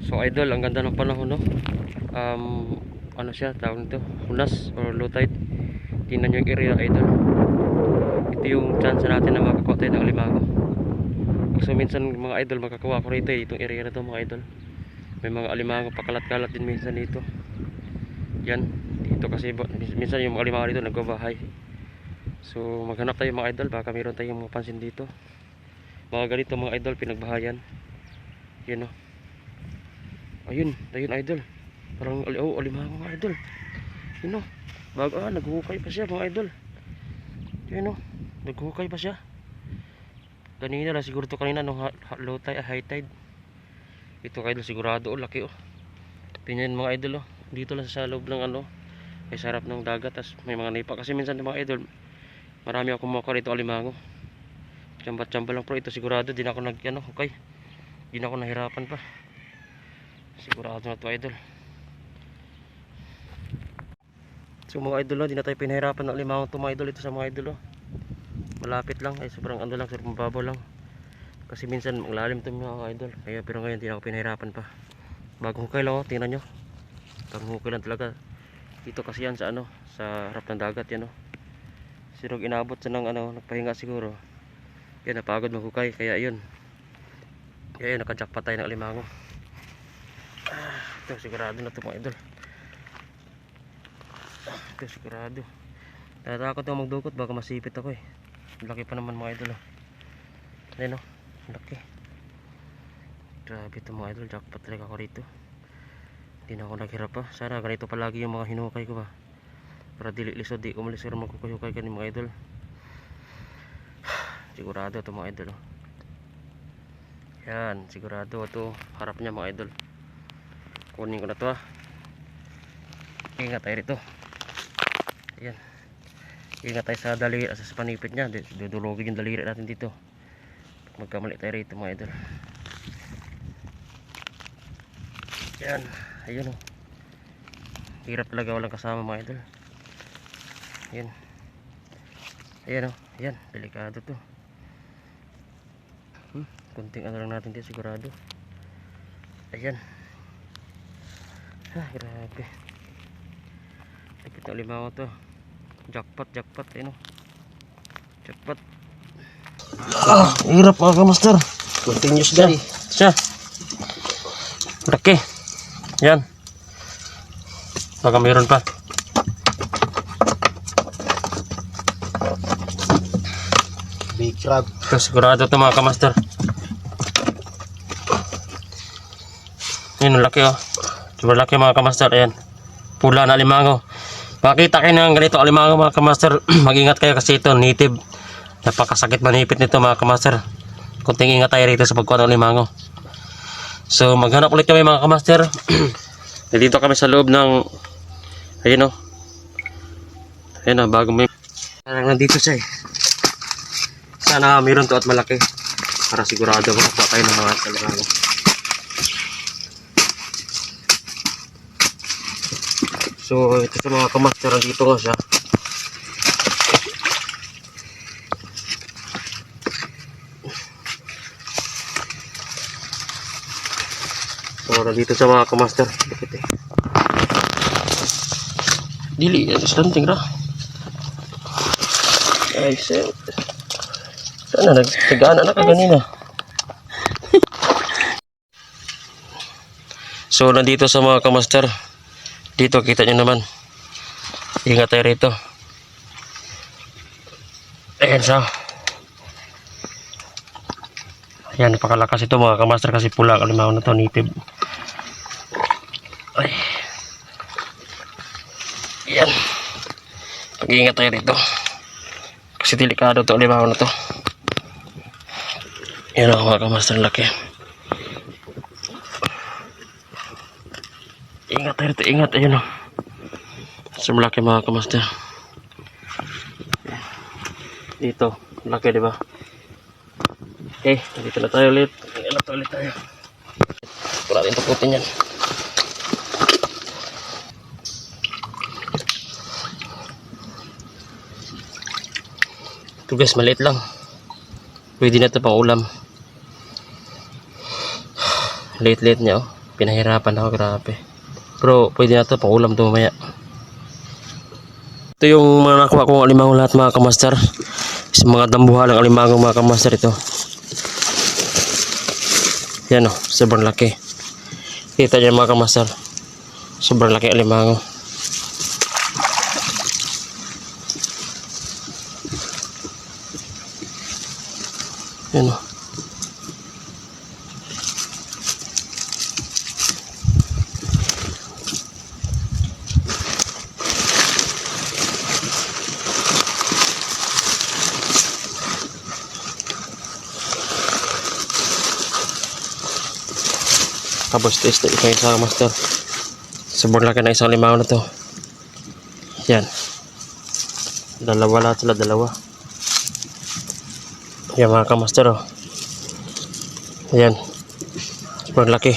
So idol, ang ganda ng panahon, no? Ano siya, tawag nito, hunas or low tide. Tingnan nyo yung area, idol. Ito yung chance natin na makakuha tayo ng alimango. So minsan mga idol, makakuha ko rito itong area na to mga idol. May mga alimango pakalat-kalat din minsan dito. Yan, dito kasi minsan yung mga alimango dito nagbabahay. So maghanap tayo mga idol, baka mayroon tayong mapansin dito. Mga ganito mga idol, pinagbahayan. Yan, no? Ayun idol. Parang alimango mga idol. Yun, no? Naghuhukay pa siya mga idol. Yun, no? Naghuhukay pa siya. Kanina lang siguro to, kanina nung low tide, high tide. Ito idol sigurado, laki Tingnan mga idol, dito lang sa loob ng ay sarap ng dagat, tas may mga nipa kasi minsan mga idol, marami akong kumukuha dito alimango. Chambat-chamba lang, pero ito sigurado din ako hukay. Di na ako nahirapan pa. Sigurado na to idol. So mga idol, di na tayo pinahirapan ng alimango to mga idol. Ito sa mga idol, malapit lang, ay sobrang lang, sobrang mababaw lang. Kasi minsan maglalim to mga idol. Pero ngayon di na ako pinahirapan pa. Bagong hukay lang, tingnan nyo. Bagong hukay lang talaga. Dito kasi yan sa sa harap ng dagat yan. Sirog inabot sa nagpahinga siguro. Yan, napagod maghukay, kaya yun. Kaya yun, nakajackpot tayo ng alimango. Ito sigurado na to mga idol. Ito sigurado. Natatakot ako magdukot, baka masipit ako Laki pa naman mga idol. Ayun, laki. Grabe ito mga idol, jackpot talaga ako rito. Hindi na ako naghirap pa. Sana ganito palagi yung mga hinukay ko ba, para dili lisod, di umalis pero magkukay-hukay ka ni mga idol. Sigurado ito mga idol. Yan, sigurado ito harap niya mga idol. Kunin ko na to Ingat tayo rito. Ayan. Ingat tayo sa daliri, sa panipit niya. Dudulogin yung daliri natin dito. Magkamali tayo rito mga idol. Yan. Ayun Hirap talaga walang kasama mga idol. Ayan. Ayan Ayan. Delikado to. Kunting lang natin dito sigurado. Ayan. Grabe. Lapit na alimango to. Jackpot. Ayun Jackpot. Hirap mga master. Continuous guys. Siya. Laki. Yan. Baka mayroon pa. Big crab. Sigurado ito mga kamaster. Yan, laki Super laki mga kamaster. Ayan. Pula na alimango. Makita kayo ng ganito alimango mga kamaster. Mag-ingat kayo kasi ito native. Napakasakit manipit nito mga kamaster. Kunting ingat tayo rito sa pagkuha ng alimango. So maghanap ulit kami mga kamaster. Dito kami sa loob ng ayun bago may parang nandito siya Sana mayroon to at malaki para sigurado makakuha tayo ng mga alimango. So ito sa mga kamaster, dito nga siya. So dito sa mga kamaster. Dili, slanting ra. Ay, shit. Sana nagtagana na ka ganina. So nandito sa mga kamaster. Dito kita nyo naman. Ingat tayo rito. Ayan siya. Ayan, napakalakas ito mga kamaster kasi pula alimango na to, native. Ay. Ayan. Pag-iingat tayo rito. Kasi delikado to alimango na to. Ayan mga kamaster, laki. Ingat tayo rito, ingat. Ayun sa malaki mga kamaster. Dito, laki diba? Okay, dito na tayo ulit. Ulit tayo. Wala rin taputin yan. Ito guys, maliit lang. Pwede na ito pang ulam. Late niya Pinahirapan ako, grabe. Pero pwede na to, pangulam to mamaya. Ito yung mga nakuha kong alimango lahat mga kamaster. Sa mga dambuhalang alimango mga kamaster ito. Yan o, sobrang laki. Kita niyo mga kamaster. Sobrang laki alimango. Yan o. Tapos test ito yung isang master. Sobrang laki na isang limango na to. Yan. Dalawa lahat sila, dalawa. Yan mga kamaster oh. Ayan. Sobrang laki.